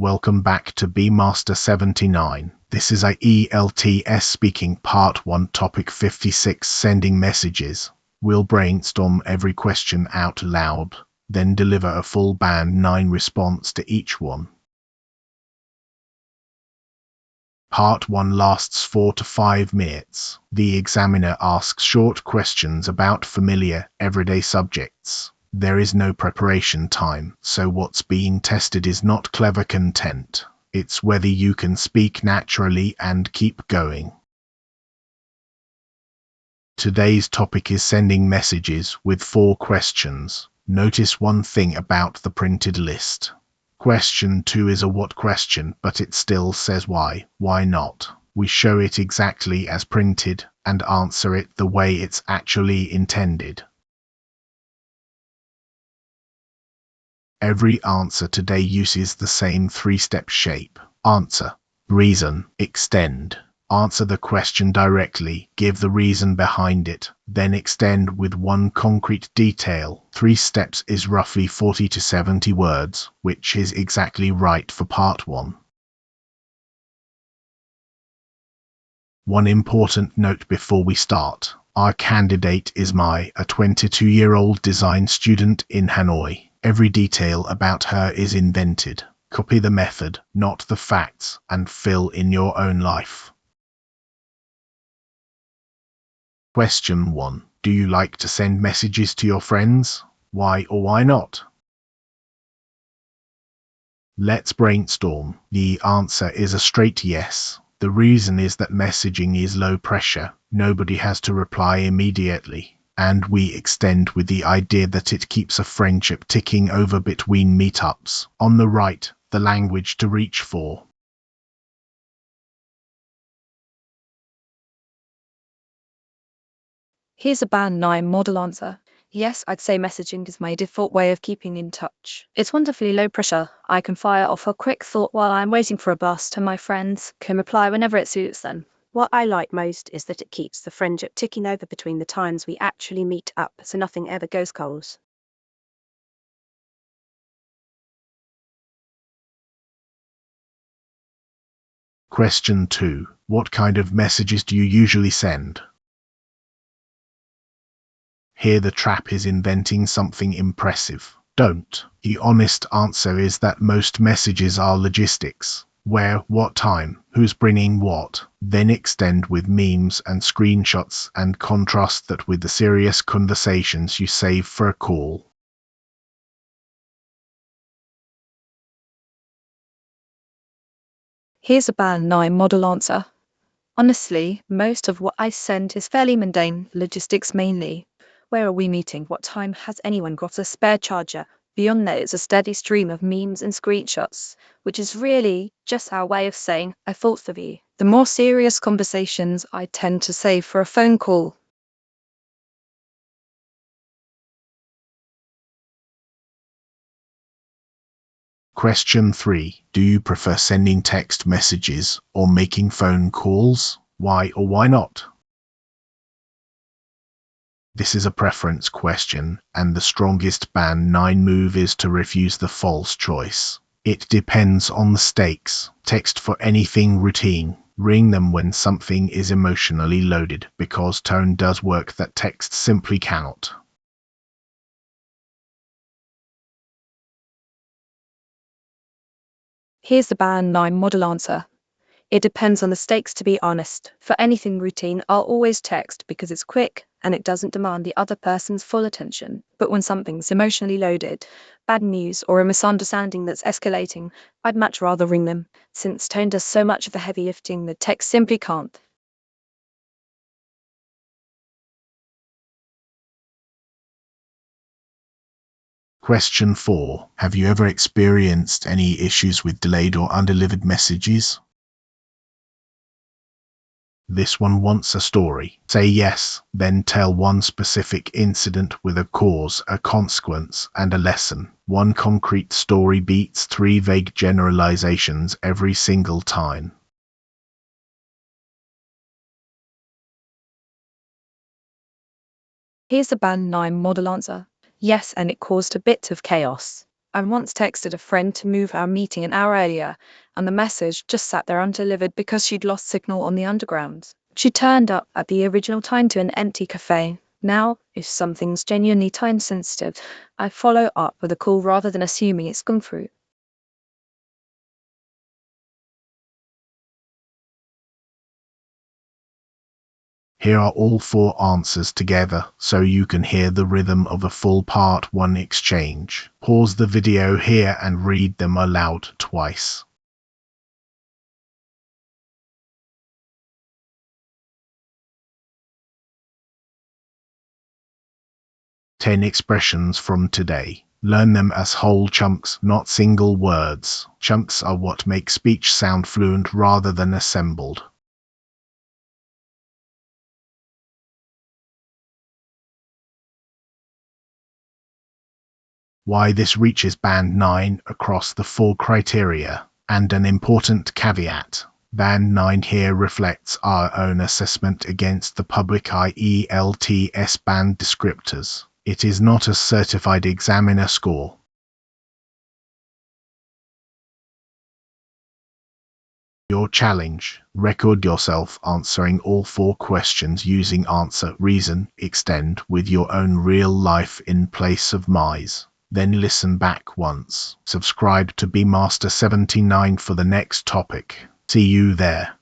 Welcome back to Master 79. This is ielts speaking part 1 topic 56 sending messages. We'll brainstorm every question out loud, then deliver a full band 9 response to each one. Part 1 lasts 4 to 5 minutes. The examiner asks short questions about familiar, everyday subjects. There is no preparation time, so what's being tested is not clever content. It's whether you can speak naturally and keep going. Today's topic is sending messages with 4 questions. Notice one thing about the printed list. Question 2 is a what question, but it still says why. Why not? We show it exactly as printed and answer it the way it's actually intended. Every answer today uses the same 3-step shape. Answer, reason, extend. Answer the question directly, give the reason behind it, then extend with one concrete detail. 3 steps is roughly 40 to 70 words, which is exactly right for part 1. One important note before we start. Our candidate is a 22-year-old design student in Hanoi. Every detail about her is invented. Copy the method, not the facts, and fill in your own life. Question 1. Do you like to send messages to your friends? Why or why not? Let's brainstorm. The answer is a straight yes. The reason is that messaging is low pressure. Nobody has to reply immediately. And we extend with the idea that it keeps a friendship ticking over between meetups. On the right, the language to reach for. Here's a band 9 model answer. Yes, I'd say messaging is my default way of keeping in touch. It's wonderfully low pressure. I can fire off a quick thought while I'm waiting for a bus, and my friends can reply whenever it suits them. What I like most is that it keeps the friendship ticking over between the times we actually meet up, so nothing ever goes cold. Question 2. What kind of messages do you usually send? Here the trap is inventing something impressive. Don't. The honest answer is that most messages are logistics. Where, what time, who's bringing what. Then extend with memes and screenshots and contrast that with the serious conversations you save for a call. Here's a band 9 model answer. Honestly, most of what I send is fairly mundane, logistics mainly. Where are we meeting? What time? Has anyone got a spare charger? Beyond that, it's a steady stream of memes and screenshots, which is really just our way of saying, I thought of you. The more serious conversations I tend to save for a phone call. Question 3. Do you prefer sending text messages or making phone calls? Why or why not? This is a preference question, and the strongest band 9 move is to refuse the false choice. It depends on the stakes. Text for anything routine. Ring them when something is emotionally loaded, because tone does work that text simply cannot. Here's the band 9 model answer. It depends on the stakes, to be honest. For anything routine, I'll always text because it's quick and it doesn't demand the other person's full attention. But when something's emotionally loaded, bad news or a misunderstanding that's escalating, I'd much rather ring them, since tone does so much of the heavy lifting that text simply can't. Question 4. Have you ever experienced any issues with delayed or undelivered messages? This one wants a story. Say yes, then tell one specific incident with a cause, a consequence, and a lesson. One concrete story beats 3 vague generalizations every single time. Here's the band 9 model answer. Yes, and it caused a bit of chaos. I once texted a friend to move our meeting an hour earlier, and the message just sat there undelivered because she'd lost signal on the underground. She turned up at the original time to an empty cafe. Now, if something's genuinely time sensitive, I follow up with a call rather than assuming it's gone through. Here are all 4 answers together so you can hear the rhythm of a full part 1 exchange. Pause the video here and read them aloud twice. Ten expressions from today. Learn them as whole chunks, not single words. Chunks are what make speech sound fluent rather than assembled. Why this reaches band 9 across the 4 criteria, and an important caveat. Band 9 here reflects our own assessment against the public ielts band descriptors. It is not a certified examiner score. Your challenge. Record yourself answering all 4 questions using answer, reason, extend with your own real life in place of Mize. Then listen back once. Subscribe to Be Master 79 for the next topic. See you there.